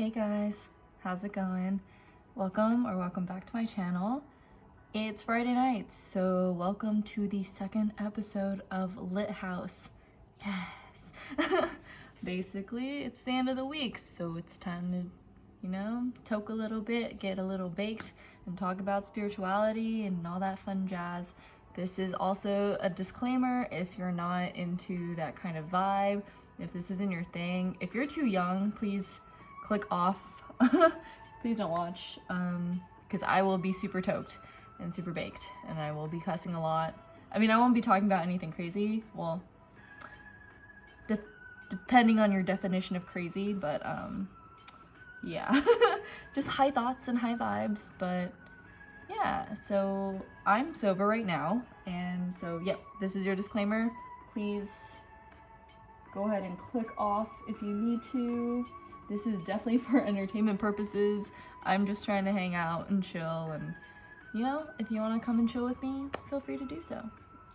Hey guys, how's it going? Welcome back to my channel. It's Friday night, so welcome to the second episode of Lithouse. Yes. Basically, it's the end of the week, so it's time to, toke a little bit, get a little baked, and talk about spirituality and all that fun jazz. This is also a disclaimer if you're not into that kind of vibe, if this isn't your thing. If you're too young, please click off. Please don't watch, because I will be super toked and super baked, and I will be cussing a lot. I mean, I won't be talking about anything crazy. Well, depending on your definition of crazy, but yeah, just high thoughts and high vibes. But yeah, so I'm sober right now, and so yep, this is your disclaimer. Please go ahead and click off if you need to. This is definitely for entertainment purposes. I'm just trying to hang out and chill, and if you want to come and chill with me, feel free to do so.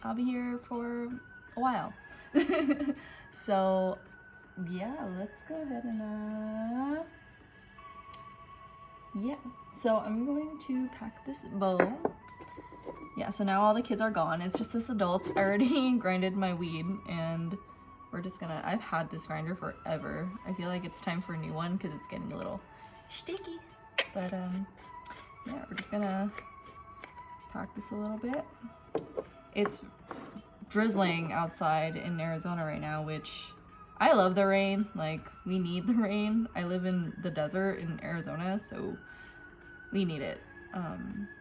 I'll be here for a while. So yeah, let's go ahead and yeah, so I'm going to pack this bowl. Yeah, so now all the kids are gone. It's just us adults. I already grinded my weed, and we're just gonna, I've had this grinder forever. I feel like it's time for a new one because it's getting a little sticky. But yeah, we're just gonna pack this a little bit. It's drizzling outside in Arizona right now, which I love the rain. Like, we need the rain. I live in the desert in Arizona, so we need it.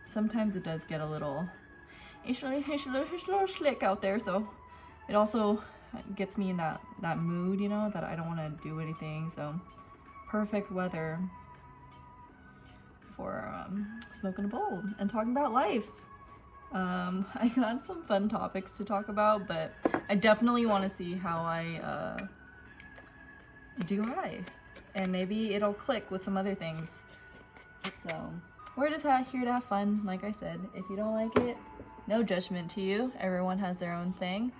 Sometimes it does get a little slick out there, so it also gets me in that mood, that I don't want to do anything. So perfect weather for smoking a bowl and talking about life. I got some fun topics to talk about, but I definitely want to see how I do high, and maybe it'll click with some other things. So we're just here to have fun. Like I said, if you don't like it, no judgment to you. Everyone has their own thing.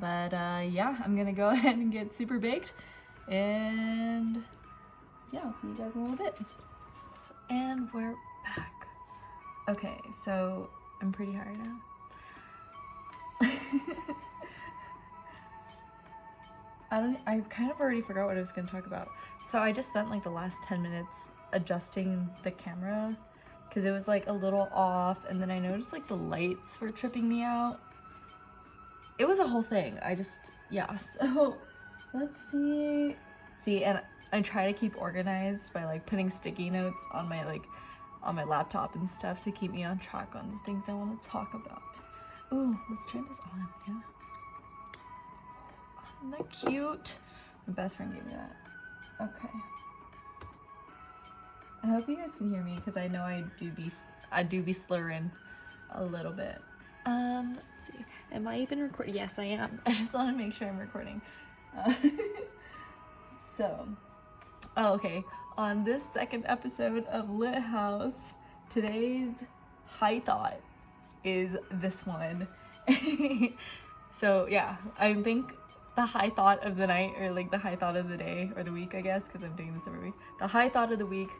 But yeah, I'm gonna go ahead and get super baked, and yeah, I'll see you guys in a little bit. And we're back. Okay, so I'm pretty high now. I kind of already forgot what I was gonna talk about. So I just spent like the last 10 minutes adjusting the camera because it was like a little off, and then I noticed like the lights were tripping me out. It was a whole thing. Yeah, so let's see, and I try to keep organized by like putting sticky notes on my laptop and stuff to keep me on track on the things I want to talk about. Ooh, let's turn this on, yeah. Isn't that cute? My best friend gave me that. Okay. I hope you guys can hear me, because I know I do be slurring a little bit. Let's see. Am I even recording? Yes, I am. I just want to make sure I'm recording. Okay. On this second episode of Lithouse, today's high thought is this one. So yeah, I think the high thought of the night, or like the high thought of the day, or the week, I guess, because I'm doing this every week. The high thought of the week,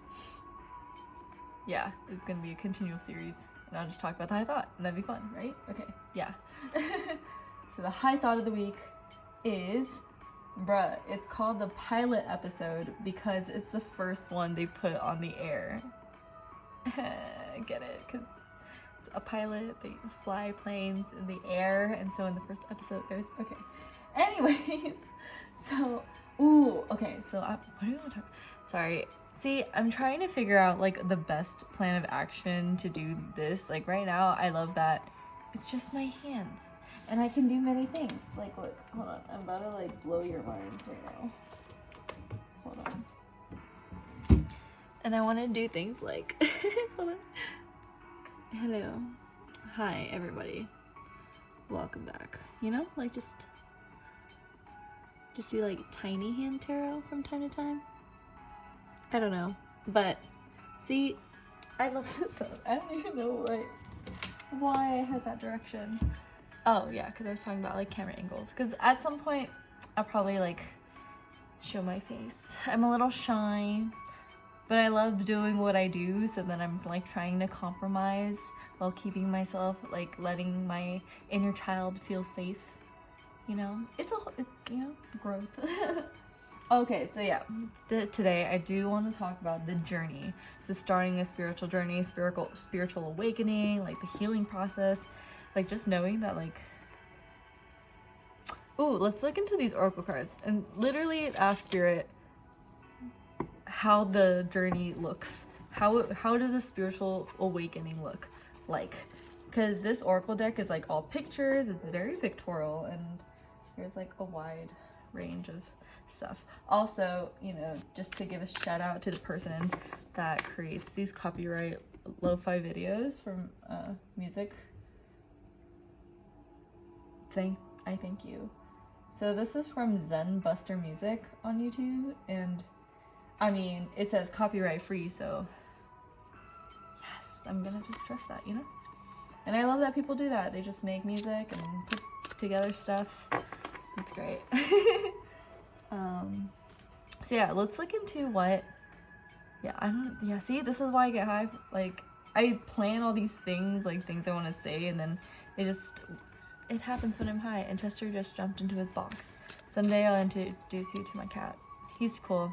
yeah, is gonna be a continual series. And I'll just talk about the high thought, and that'd be fun, right? Okay, yeah. So the high thought of the week is, it's called the pilot episode because it's the first one they put on the air. Get it? Because it's a pilot, they fly planes in the air, and so in the first episode there's, okay. Anyways, so, okay, so what do you want to talk about? Sorry. See, I'm trying to figure out like the best plan of action to do this. Like right now, I love that it's just my hands and I can do many things. Like, look, hold on. I'm about to like blow your minds right now. Hold on. And I want to do things like, hold on. Hello. Hi, everybody. Welcome back. Like just do like tiny hand tarot from time to time. I don't know, but see, I love this. I don't even know why I had that direction. Oh yeah, because I was talking about like camera angles. Because at some point, I'll probably like show my face. I'm a little shy. but I love doing what I do, so then I'm like trying to compromise while keeping myself, like letting my inner child feel safe. You know, it's you know, growth. Okay, so yeah, today I do want to talk about the journey. So starting a spiritual journey, spiritual awakening, like the healing process, like just knowing that like, ooh, let's look into these oracle cards and literally ask Spirit how the journey looks. How does a spiritual awakening look like? Because this oracle deck is like all pictures, it's very pictorial, and there's like a wide range of stuff. Also, you know, just to give a shout out to the person that creates these copyright lo-fi videos from music. I thank you. So this is from Zen Buster Music on YouTube, and I mean, it says copyright free, so yes, I'm gonna just trust that, you know? And I love that people do that. They just make music and put together stuff. It's great. So yeah, let's look into what, see, this is why I get high. Like, I plan all these things, like things I want to say, and then it happens when I'm high, and Chester just jumped into his box. Someday I'll introduce you to my cat. He's cool.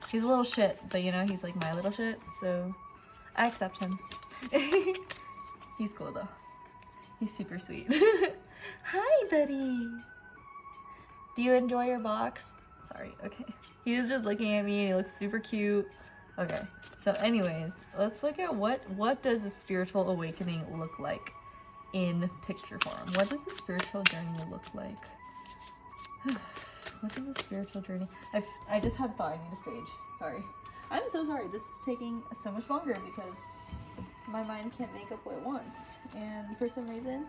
He's a little shit, but you know, he's like my little shit, so I accept him. He's cool though. He's super sweet. Hi, buddy. Do you enjoy your box? Sorry, okay. He was just looking at me and he looks super cute. Okay, so anyways, let's look at what does a spiritual awakening look like in picture form? What does a spiritual journey look like? What is a spiritual journey? I just had thought I need a sage. Sorry. I'm so sorry. This is taking so much longer because my mind can't make up what it wants. And for some reason,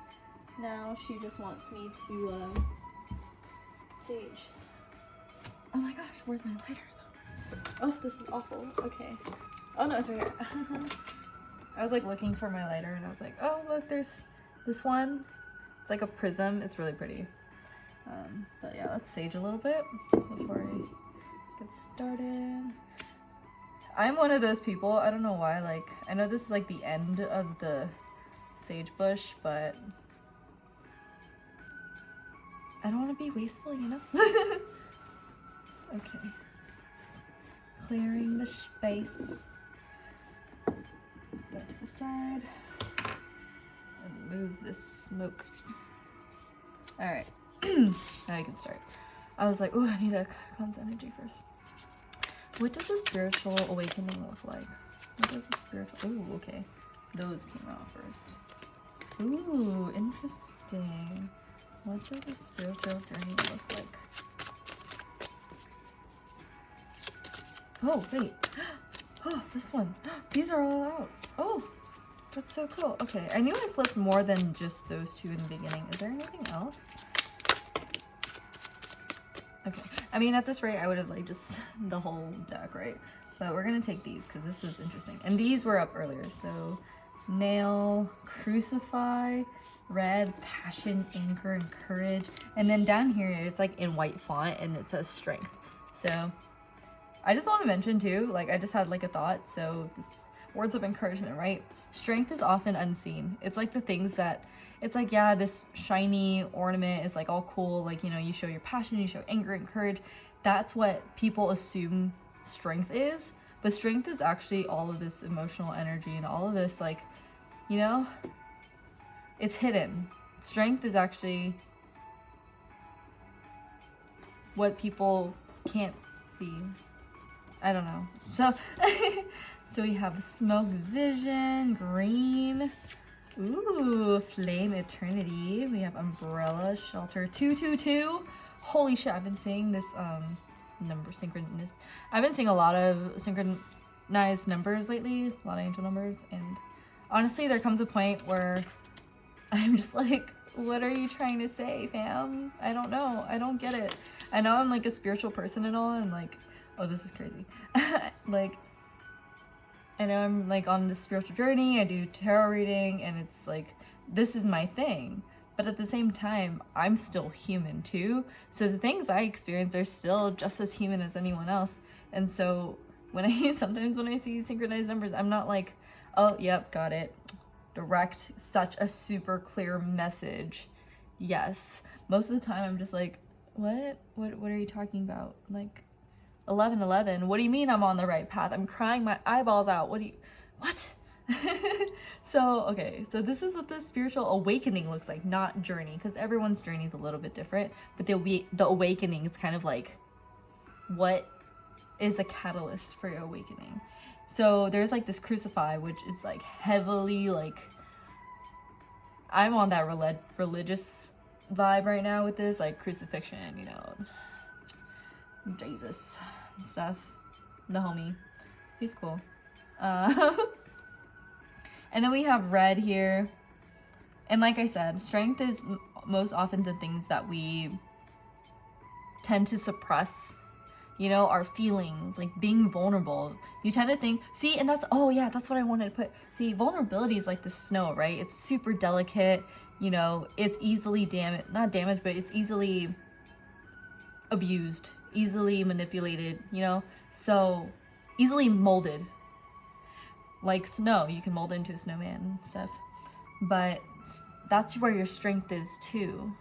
now she just wants me to sage. Oh my gosh, where's my lighter though? Oh, this is awful. Okay. Oh no, it's right here. I was like looking for my lighter and I was like, oh look, there's this one. It's like a prism. It's really pretty. But yeah, let's sage a little bit before I get started. I'm one of those people, I don't know why, like, I know this is like the end of the sage bush, but I don't want to be wasteful, you know? Okay. Clearing the space. That to the side. And move this smoke. Alright. Now I can start. I was like, ooh, I need a cleanse energy first. What does a spiritual awakening look like? What does a spiritual... Ooh, okay. Those came out first. Ooh, interesting. What does a spiritual journey look like? Oh, wait. Oh, this one. These are all out. Oh, that's so cool. Okay, I knew I flipped more than just those two in the beginning. Is there anything else? Okay, I mean, at this rate, I would have like just the whole deck, right? But we're gonna take these because this was interesting. And these were up earlier. So, nail, crucify, red, passion, anger, and courage. And then down here, it's like in white font and it says strength. So, I just want to mention too, like I just had like a thought. So, this words of encouragement, right? Strength is often unseen. It's like the things that, it's like, yeah, this shiny ornament is like all cool. Like, you know, you show your passion, you show anger and courage. That's what people assume strength is. But strength is actually all of this emotional energy and all of this, like, you know, it's hidden. Strength is actually what people can't see. I don't know. So, so we have smoke vision, green. Ooh, flame eternity. We have umbrella, shelter, 222. Holy shit, I've been seeing this number synchronous. I've been seeing a lot of synchronized numbers lately, a lot of angel numbers, and honestly, there comes a point where I'm just like, what are you trying to say, fam? I don't know. I don't get it. I know I'm like a spiritual person and all, and like, oh, this is crazy. Like, I know I'm like on this spiritual journey. I do tarot reading, and it's like, this is my thing. But at the same time, I'm still human too. So the things I experience are still just as human as anyone else. And so Sometimes when I see synchronized numbers, I'm not like, oh, yep, got it. Direct, such a super clear message. Yes. Most of the time I'm just like, what are you talking about? Like 11:11. What do you mean I'm on the right path? I'm crying my eyeballs out. What? So, okay, so this is what the spiritual awakening looks like, not journey, because everyone's journey is a little bit different, but the awakening is kind of like, what is the catalyst for your awakening? So there's like this crucify, which is like heavily like, I'm on that religious vibe right now with this, like crucifixion, you know, Jesus and stuff. The homie, he's cool. And then we have red here. And like I said, strength is most often the things that we tend to suppress, you know, our feelings, like being vulnerable. You tend to think, see, and that's, oh yeah, that's what I wanted to put. See, vulnerability is like the snow, right? It's super delicate, you know, it's easily not damaged, but it's easily abused, easily manipulated, you know, so easily molded. Like snow, you can mold into a snowman and stuff, but that's where your strength is too.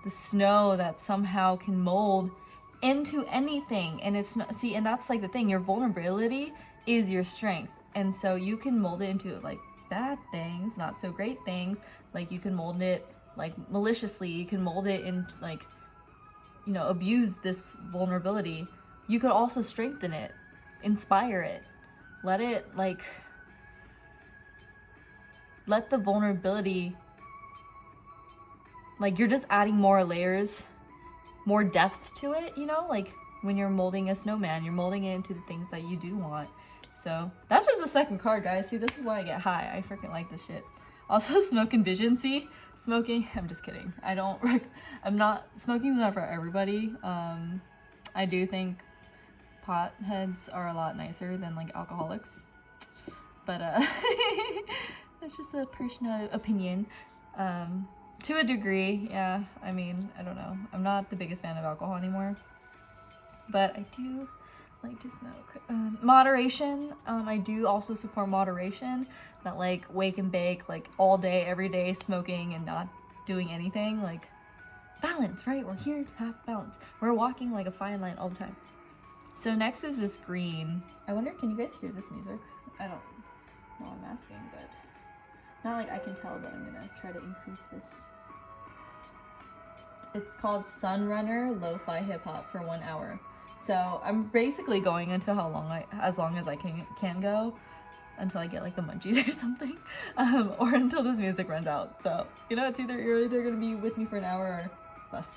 The snow that somehow can mold into anything, and it's not, see, and that's like the thing, your vulnerability is your strength, and so you can mold it into like bad things, not so great things, like you can mold it like maliciously, you can mold it in like, you know, abuse this vulnerability. You could also strengthen it, inspire it, let the vulnerability, like you're just adding more layers, more depth to it, you know, like when you're molding a snowman, you're molding it into the things that you do want. So that's just the second card, guys. See, this is why I get high. I freaking like this shit. Also, smoke and vision. See, smoking, I'm just kidding. Smoking's not for everybody. I do think potheads are a lot nicer than like alcoholics, but that's just a personal opinion. To a degree, yeah. I mean, I don't know. I'm not the biggest fan of alcohol anymore, but I do like to smoke. Moderation. I do also support moderation. Not like wake and bake, like all day, every day, smoking and not doing anything. Like balance, right? We're here to have balance. We're walking like a fine line all the time. So next is this green. I wonder, can you guys hear this music? I don't know, I'm asking, but not like I can tell, but I'm gonna try to increase this. It's called Sunrunner Lo-Fi Hip Hop for 1 hour. So I'm basically going into as long as I can go, until I get like the munchies or something, or until this music runs out. So, you know, you're either gonna be with me for an hour or less.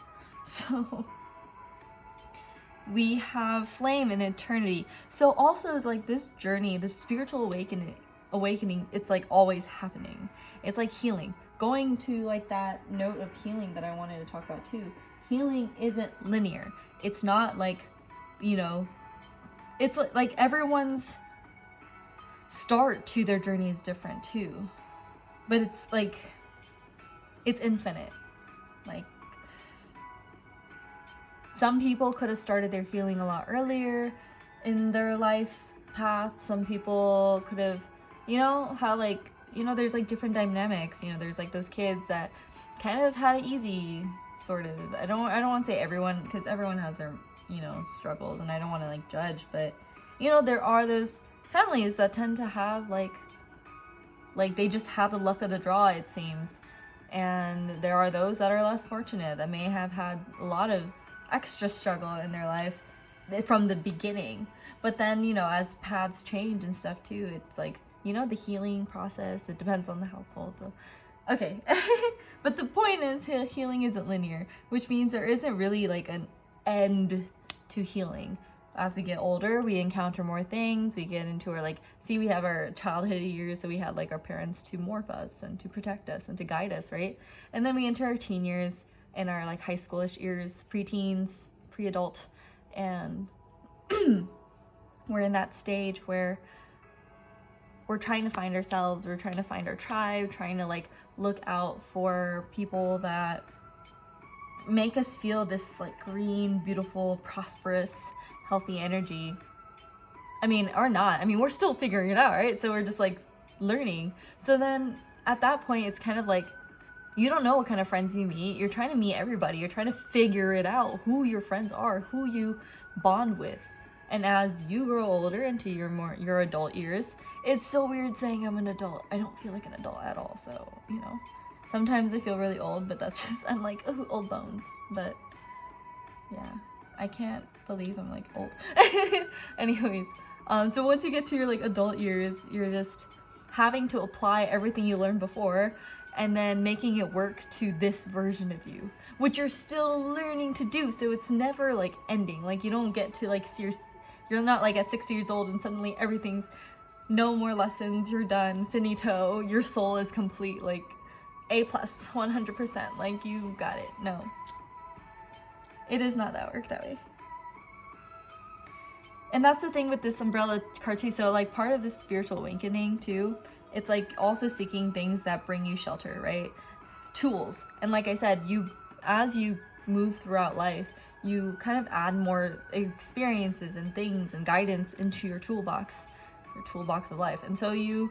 So we have flame and eternity. So also like this journey, this spiritual awakening, it's like always happening. It's like healing. Going to like that note of healing that I wanted to talk about too. Healing isn't linear. It's not like, you know, it's like everyone's start to their journey is different too. But it's like, it's infinite. Like, some people could have started their healing a lot earlier in their life path. Some people could have, you know, how like, you know, there's like different dynamics. You know, there's like those kids that kind of had it easy, sort of. I don't want to say everyone, because everyone has their, you know, struggles, and I don't want to like judge, but you know, there are those families that tend to have like they just have the luck of the draw, it seems. And there are those that are less fortunate, that may have had a lot of extra struggle in their life from the beginning. But then, you know, as paths change and stuff too, it's like, you know, the healing process, it depends on the household. So, okay. But the point is, healing isn't linear, which means there isn't really like an end to healing. As we get older, we encounter more things. We get into our we have our childhood years, so we had like our parents to morph us and to protect us and to guide us, right? And then we enter our teen years and our like high schoolish years, preteens, pre-adult, and we're in that stage where we're trying to find ourselves, we're trying to find our tribe, trying to like look out for people that make us feel this like green, beautiful, prosperous, healthy energy. I mean, or not. I mean, we're still figuring it out, right? So we're just like learning. So then at that point, it's kind of like, you don't know what kind of friends you meet. You're trying to meet everybody. You're trying to figure it out, who your friends are, who you bond with. And as you grow older into your adult years, it's so weird saying I'm an adult. I don't feel like an adult at all. So, you know, sometimes I feel really old, but that's just, I'm like, oh, old bones. But yeah, I can't believe I'm like old. Anyways, so once you get to your like adult years, you're just having to apply everything you learned before and then making it work to this version of you, which you're still learning to do. So it's never like ending. Like you don't get to like you're not like at 60 years old and suddenly everything's no more lessons, you're done, finito, your soul is complete, like A+, 100%, like you got it. No, it does not work that way. And that's the thing with this umbrella card too. So like part of this spiritual awakening too, it's like also seeking things that bring you shelter, right? Tools. And like I said, as you move throughout life, you kind of add more experiences and things and guidance into your toolbox of life. And so you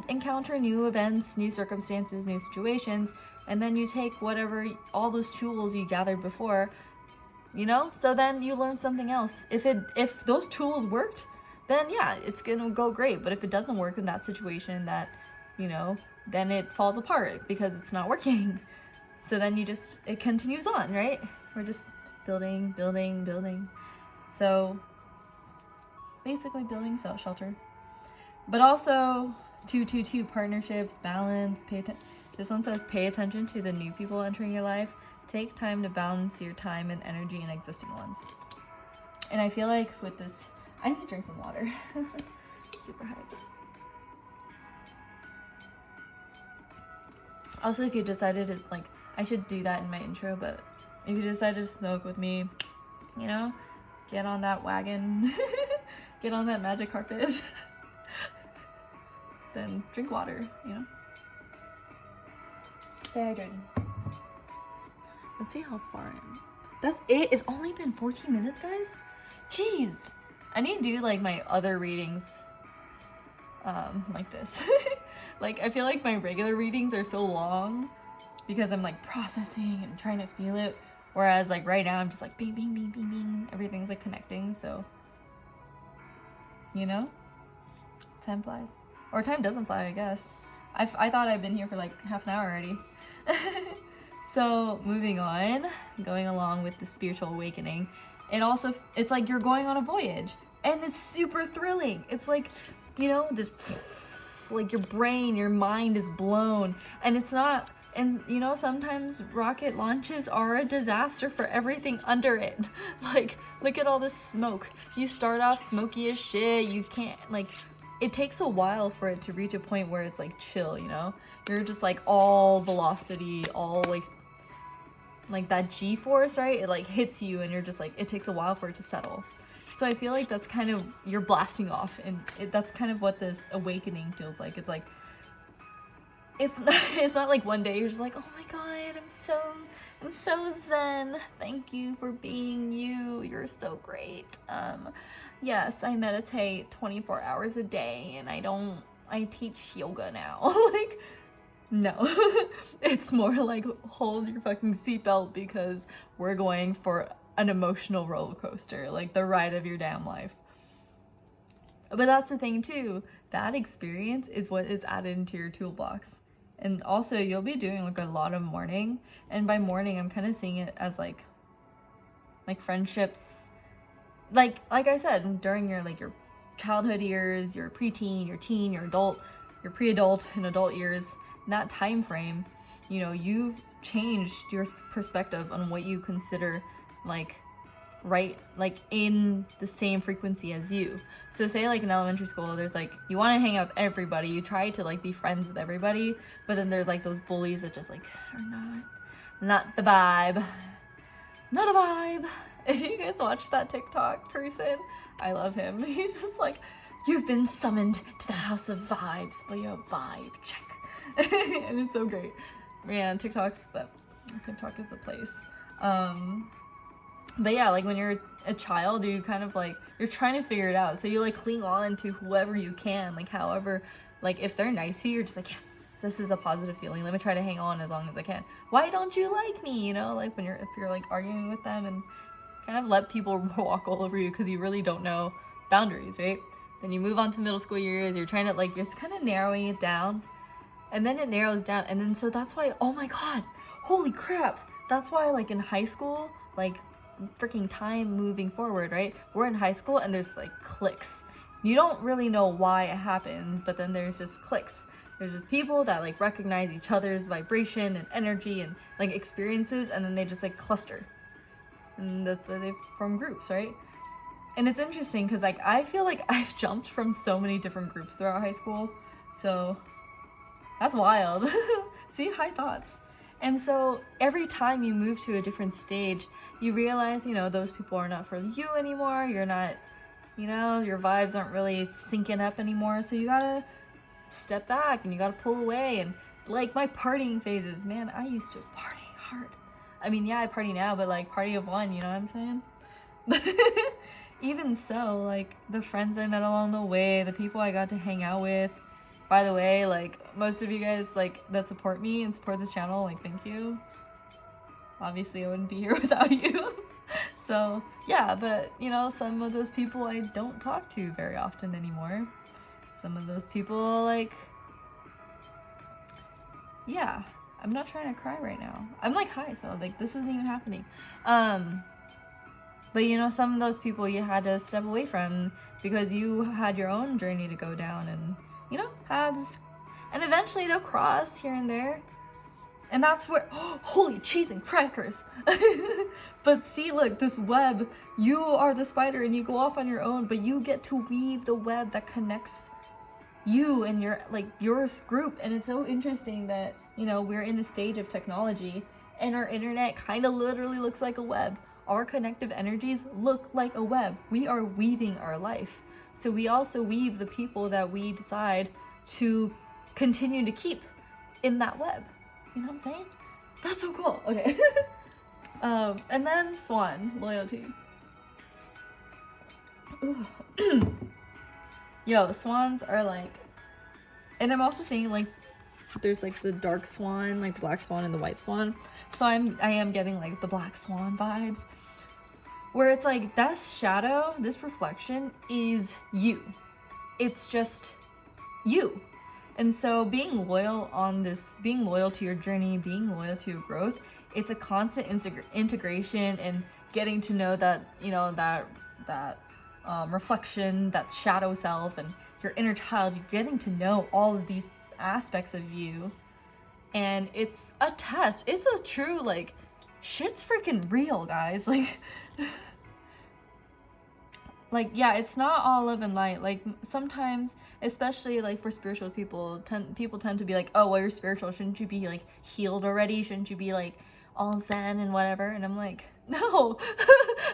encounter new events, new circumstances, new situations, and then you take all those tools you gathered before, you know? So then you learn something else. If those tools worked, then yeah, it's gonna go great. But if it doesn't work in that situation, that, you know, then it falls apart because it's not working. So then it continues on, right? We're just building. So basically building self-shelter. But also 222 partnerships, balance, this one says pay attention to the new people entering your life. Take time to balance your time and energy in existing ones. And I feel like with this, I need to drink some water. Super hyped. Also, if you decided to, like, I should do that in my intro, but if you decided to smoke with me, you know, get on that wagon, get on that magic carpet, then drink water, you know. Stay hydrated. Let's see how far I am. That's it. It's only been 14 minutes, guys. Jeez. I need to do like my other readings like this. Like I feel like my regular readings are so long because I'm like processing and trying to feel it, whereas like right now I'm just like bing bing bing bing bing, everything's like connecting. So, you know, time flies, or time doesn't fly, I guess. I thought I'd been here for like half an hour already. So moving on, going along with the spiritual awakening, it's like you're going on a voyage and it's super thrilling. It's like, you know, this, like your brain, your mind is blown, and it's not, and you know, sometimes rocket launches are a disaster for everything under it. Like, look at all this smoke. You start off smoky as shit, you can't, like, it takes a while for it to reach a point where it's like chill, you know? You're just like all velocity, all like that G-force, right? It like hits you and you're just like, it takes a while for it to settle. So I feel like that's kind of, you're blasting off, and that's kind of what this awakening feels like. It's like, it's not like one day you're just like, oh my god, I'm so zen. Thank you for being you. You're so great. Yes, I meditate 24 hours a day and I teach yoga now. Like, no. It's more like hold your fucking seatbelt because we're going for an emotional roller coaster, like the ride of your damn life. But that's the thing too, that experience is what is added into your toolbox. And also you'll be doing like a lot of mourning, and by mourning I'm kind of seeing it as like friendships, like I said, during your childhood years, your preteen, your teen, your adult, your pre-adult and adult years, that time frame, you know, you've changed your perspective on what you consider like right, like in the same frequency as you. So say like in elementary school, there's like, you want to hang out with everybody, you try to like be friends with everybody, but then there's like those bullies that just like are not the vibe. Not a vibe. If you guys watch that TikTok person, I love him. He's just like, you've been summoned to the house of vibes for your vibe check. And it's so great. Man, TikTok is the place. But yeah, like when you're a child, you kind of like, you're trying to figure it out. So you like cling on to whoever you can, like however, like if they're nice to you, you're just like, yes, this is a positive feeling. Let me try to hang on as long as I can. Why don't you like me? You know, like if you're like arguing with them, and kind of let people walk all over you because you really don't know boundaries, right? Then you move on to middle school years, you're trying to like, you're kind of narrowing it down, and then it narrows down. And then so that's why, oh my God, holy crap. That's why like in high school, like freaking time moving forward, right? We're in high school and there's like cliques. You don't really know why it happens, but then there's just cliques. There's just people that like recognize each other's vibration and energy and like experiences, and then they just like cluster. And that's why they form groups, right? And it's interesting because like I feel like I've jumped from so many different groups throughout high school. So that's wild. See, high thoughts. And so every time you move to a different stage, you realize, you know, those people are not for you anymore. You're not, you know, your vibes aren't really syncing up anymore. So you gotta step back and you gotta pull away. And like my partying phases, man, I used to party hard. I mean, yeah, I party now, but like party of one, you know what I'm saying? Even so, like the friends I met along the way, the people I got to hang out with. By the way, like most of you guys like that support me and support this channel, like thank you. Obviously I wouldn't be here without you. So yeah, but you know, some of those people I don't talk to very often anymore. Some of those people, like, yeah, I'm not trying to cry right now. I'm like high, so like this isn't even happening. But you know, some of those people you had to step away from because you had your own journey to go down, and you know, paths, and eventually they'll cross here and there. And that's where, oh, holy cheese and crackers. But see, look, this web, you are the spider and you go off on your own, but you get to weave the web that connects you and your, like, your group. And it's so interesting that, you know, we're in a stage of technology and our internet kind of literally looks like a web. Our connective energies look like a web. We are weaving our life. So we also weave the people that we decide to continue to keep in that web. You know what I'm saying? That's so cool. Okay. And then Swan, loyalty. Yo, swans are like, and I'm also seeing like, there's like the dark swan, like the black swan and the white swan. So I am getting like the black swan vibes, where it's like that shadow, this reflection is you. It's just you. And so being loyal on this, being loyal to your journey, being loyal to your growth, it's a constant integration and getting to know that, you know, that reflection, that shadow self and your inner child. You're getting to know all of these aspects of you. And it's a test. It's a true, like, shit's freaking real, guys. Like, yeah, it's not all love and light. Like, sometimes, especially, like, for spiritual people, people tend to be like, oh, well, you're spiritual. Shouldn't you be, like, healed already? Shouldn't you be, like, all zen and whatever? And I'm like, no,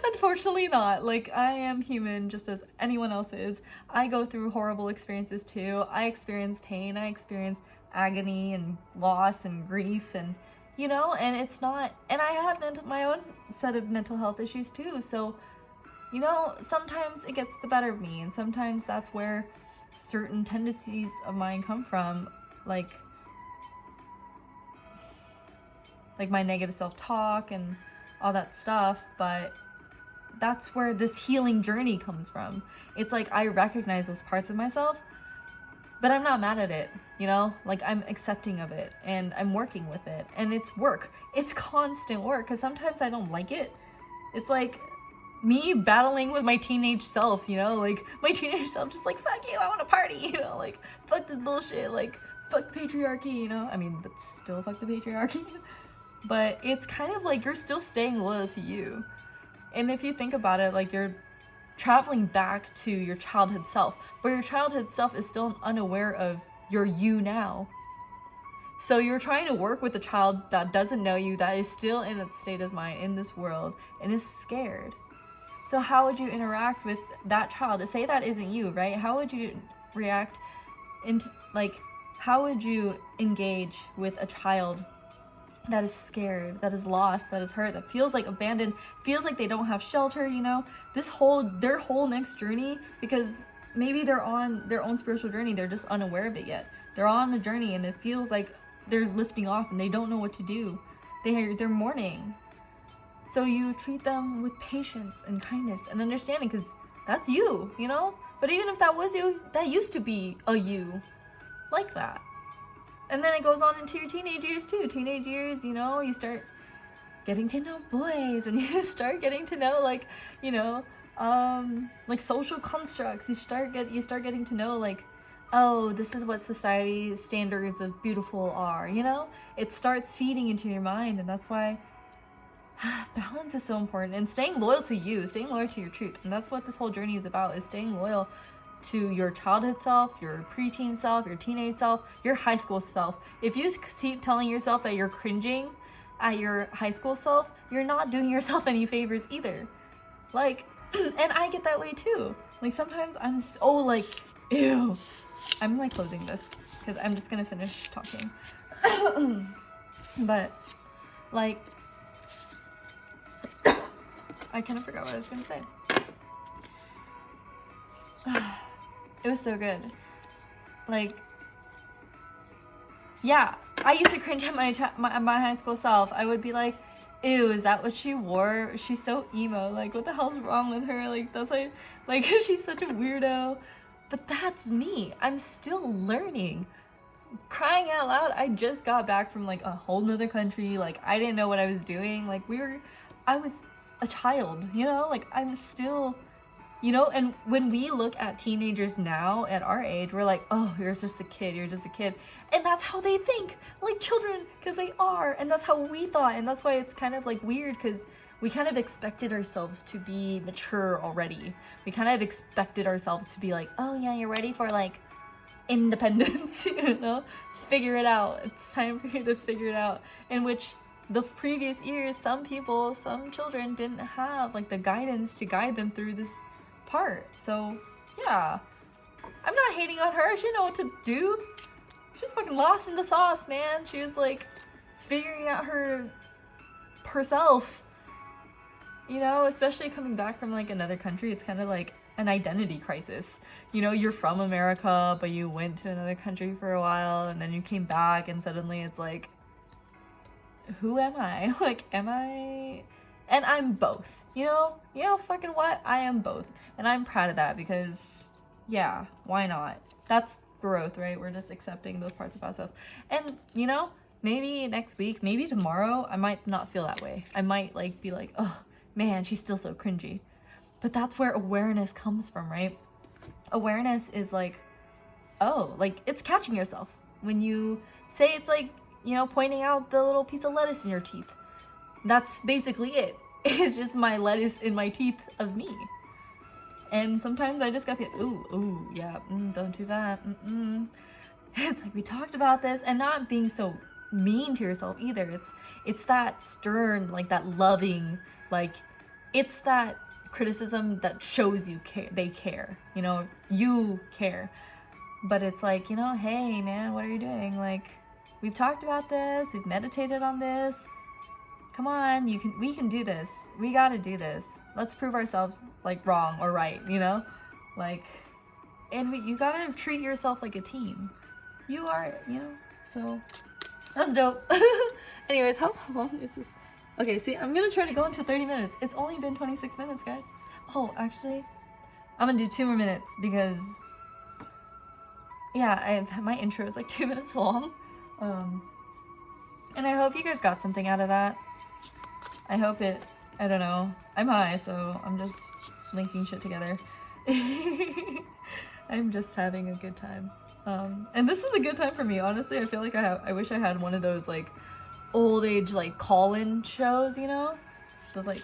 unfortunately not. Like, I am human just as anyone else is. I go through horrible experiences, too. I experience pain. I experience agony and loss and grief and, you know, and it's not... And I have my own set of mental health issues, too, so... You know, sometimes it gets the better of me, and sometimes that's where certain tendencies of mine come from, like my negative self-talk and all that stuff, but that's where this healing journey comes from. It's like I recognize those parts of myself, but I'm not mad at it, you know? Like, I'm accepting of it, and I'm working with it, and it's work. It's constant work, because sometimes I don't like it. It's like... me battling with my teenage self, you know, like my teenage self just like, fuck you, I want to party, you know, like fuck this bullshit, like fuck the patriarchy, you know, I mean, but still fuck the patriarchy. But it's kind of like you're still staying loyal to you. And if you think about it, like you're traveling back to your childhood self, but your childhood self is still unaware of your you now. So you're trying to work with a child that doesn't know you, that is still in its state of mind in this world and is scared. So how would you interact with that child? To say that isn't you, right? How would you react into, like, how would you engage with a child that is scared, that is lost, that is hurt, that feels like abandoned, feels like they don't have shelter, you know, their whole next journey, because maybe they're on their own spiritual journey, they're just unaware of it yet. They're on a journey and it feels like they're lifting off and they don't know what to do. They're mourning. So you treat them with patience and kindness and understanding, because that's you, you know? But even if that was you, that used to be a you like that. And then it goes on into your teenage years too. Teenage years, you know, you start getting to know boys, and you start getting to know, like, you know, like social constructs. You start getting to know, like, oh, this is what society standards of beautiful are, you know? It starts feeding into your mind, and that's why balance is so important, and staying loyal to you, staying loyal to your truth. And that's what this whole journey is about, is staying loyal to your childhood self, your preteen self, your teenage self, your high school self. If you keep telling yourself that you're cringing at your high school self, you're not doing yourself any favors either. Like, and I get that way too. Like, sometimes I'm so like, ew. I'm like closing this because I'm just gonna finish talking. But like, I kind of forgot what I was gonna say. It was so good. Like, yeah, I used to cringe at my high school self. I would be like, ew, is that what she wore? She's so emo. Like, what the hell's wrong with her? Like, that's why, like, she's such a weirdo. But that's me. I'm still learning. Crying out loud, I just got back from, like, a whole nother country. Like, I didn't know what I was doing. Like, I was a child, you know? Like, I'm still, you know? And when we look at teenagers now at our age, we're like, oh, you're just a kid. You're just a kid. And that's how they think. Like children, because they are. And that's how we thought. And that's why it's kind of, like, weird, because we kind of expected ourselves to be mature already. We kind of expected ourselves to be like, oh, yeah, you're ready for, like, independence, you know? Figure it out. It's time for you to figure it out. In which the previous years, some children didn't have, like, the guidance to guide them through this part. So, yeah. I'm not hating on her. She didn't know what to do. She's fucking lost in the sauce, man. She was, like, figuring out herself. You know, especially coming back from, like, another country, it's kind of like an identity crisis. You know, you're from America, but you went to another country for a while, and then you came back, and suddenly it's like, who am I? Like, am I? And I'm both, you know? You know, fucking what? I am both. And I'm proud of that, because, yeah, why not? That's growth, right? We're just accepting those parts of ourselves. And, you know, maybe next week, maybe tomorrow, I might not feel that way. I might, like, be like, oh, man, she's still so cringy. But that's where awareness comes from, right? Awareness is like, oh, like, it's catching yourself. When you say, it's like, you know, pointing out the little piece of lettuce in your teeth. That's basically it. It's just my lettuce in my teeth of me. And sometimes I just gotta be, ooh, yeah, don't do that. It's like, we talked about this, and not being so mean to yourself either. It's that stern, like, that loving, like, it's that criticism that shows you care. They care, you know, you care. But it's like, you know, hey man, what are you doing? Like, we've talked about this, we've meditated on this. Come on, we can do this. We gotta do this. Let's prove ourselves, like, wrong or right, you know? Like, and you gotta treat yourself like a team. You are, you know, so that's dope. Anyways, how long is this? Okay, see, I'm gonna try to go into 30 minutes. It's only been 26 minutes, guys. Oh, actually, I'm gonna do 2 more minutes because, yeah, my intro is like 2 minutes long. And I hope you guys got something out of that. I hope it, I don't know. I'm high, so I'm just linking shit together. I'm just having a good time. And this is a good time for me, honestly. I feel like I wish I had one of those, like, old age, like, call-in shows, you know? Those, like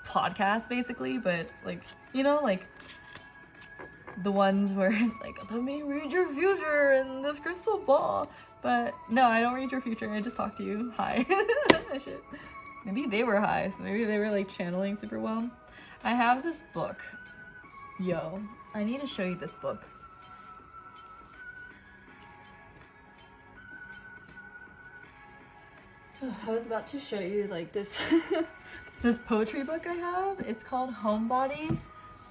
podcasts, basically, but, like, you know, like, the ones where it's like, let me read your future and this crystal ball. But no, I don't read your future. I just talk to you. Hi. Shit. Maybe they were high, so maybe they were, like, channeling super well. I have this book. Yo, I need to show you this book. I was about to show you like this this poetry book I have. It's called Homebody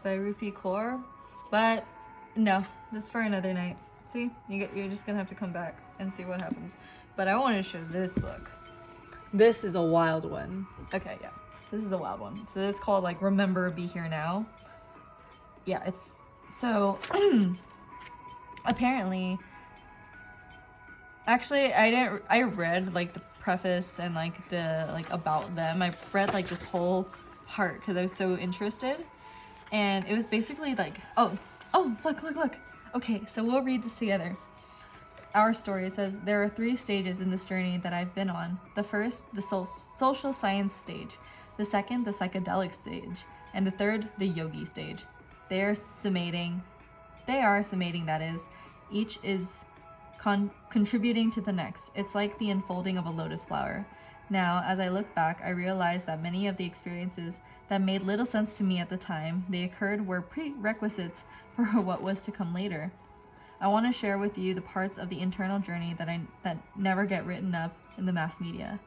by Rupi Kaur, but no, this is for another night. See, you're just gonna have to come back and see what happens. But I wanted to show this book. This is a wild one. Okay, yeah, this is a wild one. So it's called like Remember, Be Here Now. Yeah, it's so apparently. Actually, I read like the preface and like the like about them. I read like this whole part because I was so interested, and it was basically like, oh, look. Okay, so we'll read this together. Our story, it says, there are 3 stages in this journey that I've been on. The first, the social science stage. The second, the psychedelic stage. And the third, the yogi stage. They are summating, that is. Each is contributing to the next. It's like the unfolding of a lotus flower. Now, as I look back, I realize that many of the experiences that made little sense to me at the time they occurred were prerequisites for what was to come later. I want to share with you the parts of the internal journey that never get written up in the mass media.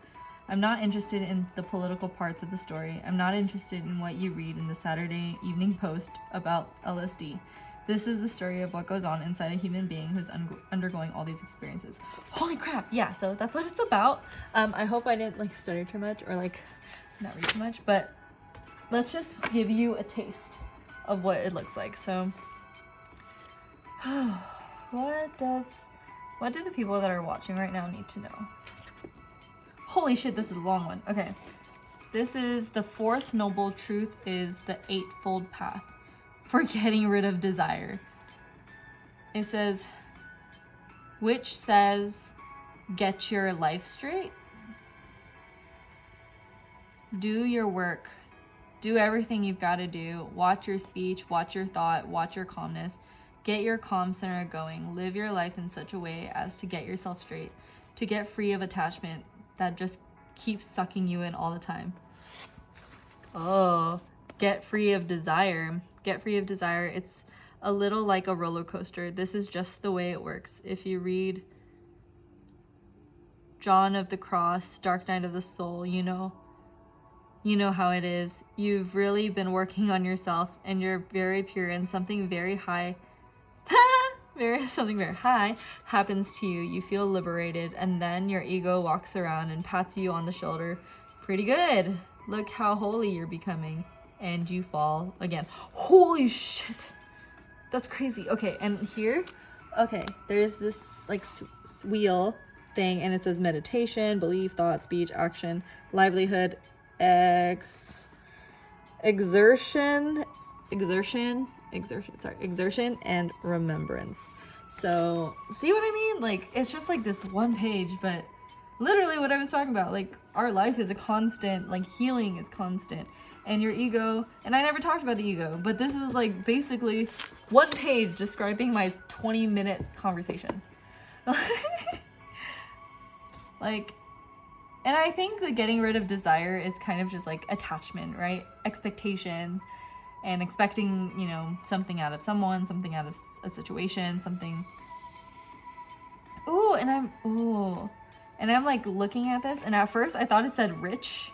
I'm not interested in the political parts of the story. I'm not interested in what you read in the Saturday Evening Post about LSD. This is the story of what goes on inside a human being who's undergoing all these experiences. Holy crap! Yeah, so that's what it's about. I hope I didn't like stutter too much or like not read too much, but let's just give you a taste of what it looks like. So, what do the people that are watching right now need to know? Holy shit, this is a long one. Okay. This is the 4th noble truth is the 8-fold path for getting rid of desire. It says, which says, get your life straight. Do your work. Do everything you've got to do. Watch your speech, watch your thought, watch your calmness. Get your calm center going. Live your life in such a way as to get yourself straight, to get free of attachment that just keeps sucking you in all the time. Oh, get free of desire. Get free of desire. It's a little like a roller coaster. This is just the way it works. If you read John of the Cross, Dark Night of the Soul, you know how it is. You've really been working on yourself and you're very pure and something very high something very high happens to you. You feel liberated and then your ego walks around and pats you on the shoulder. Pretty good. Look how holy you're becoming. And you fall again. Holy shit. That's crazy. Okay, and here, okay, there's this like wheel thing and it says meditation, belief, thought, speech, action, livelihood, exertion, and remembrance. So, see what I mean? Like, it's just like this one page, but literally what I was talking about, like, our life is a constant, like, healing is constant. And your ego, and I never talked about the ego, but this is like basically one page describing my 20-minute conversation. Like, and I think the getting rid of desire is kind of just like attachment, right? Expectation and expecting, you know, something out of someone, something out of a situation, something. And I'm like looking at this, and at first I thought it said rich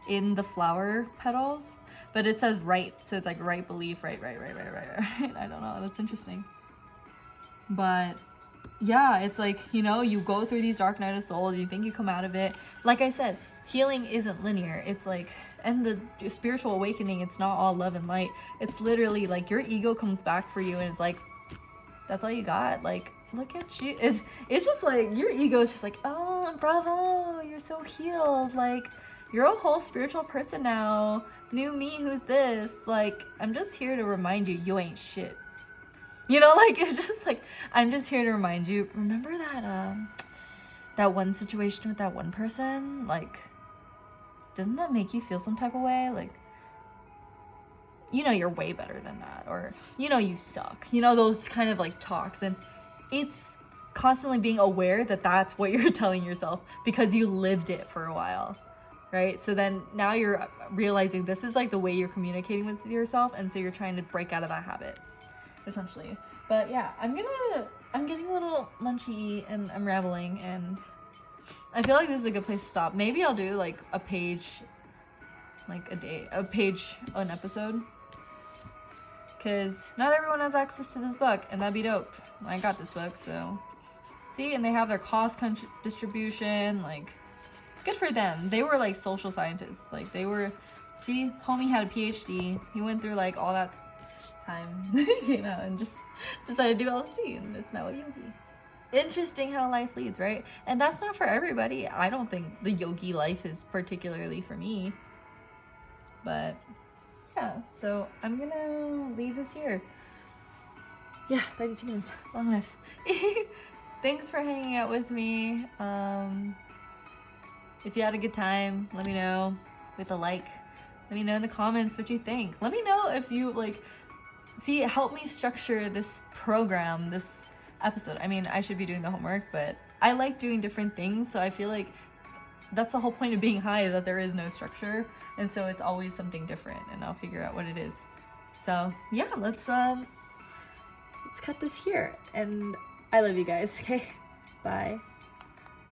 in the flower petals, but it says right, so it's like right belief, right. I don't know, that's interesting. But yeah, it's like, you know, you go through these dark night of souls, you think you come out of it. Like I said, healing isn't linear. It's like, and the spiritual awakening, it's not all love and light. It's literally like your ego comes back for you and it's like, that's all you got. Like, look at you. It's just like your ego is just like, oh, bravo, you're so healed. Like, you're a whole spiritual person now. New me, who's this? Like, I'm just here to remind you, you ain't shit. You know, like, it's just like, I'm just here to remind you, remember that one situation with that one person? Like, doesn't that make you feel some type of way? Like, you know, you're way better than that. Or, you know, you suck. You know, those kind of like talks. And it's constantly being aware that that's what you're telling yourself because you lived it for a while. Right? So then now you're realizing this is like the way you're communicating with yourself, and so you're trying to break out of that habit, essentially. But yeah, I'm getting a little munchy and I'm rambling, and I feel like this is a good place to stop. Maybe I'll do like a page, like a page an episode. Because not everyone has access to this book, and that'd be dope. I got this book, so. See, and they have their cost distribution, like, good for them. They were like social scientists. Like, they were, see, homie had a PhD. He went through like all that time. He came out and just decided to do LSD, and it's now a yogi. Interesting how life leads, right? And that's not for everybody. I don't think the yogi life is particularly for me. But yeah, so I'm gonna leave this here. Yeah, 92 minutes, long enough. Thanks for hanging out with me. If you had a good time, let me know with a like. Let me know in the comments what you think. Let me know if you like, see, help me structure this program, this episode. I mean, I should be doing the homework, but I like doing different things, so I feel like that's the whole point of being high, is that there is no structure, and so it's always something different, and I'll figure out what it is. So yeah, let's cut this here, and I love you guys. Okay, bye.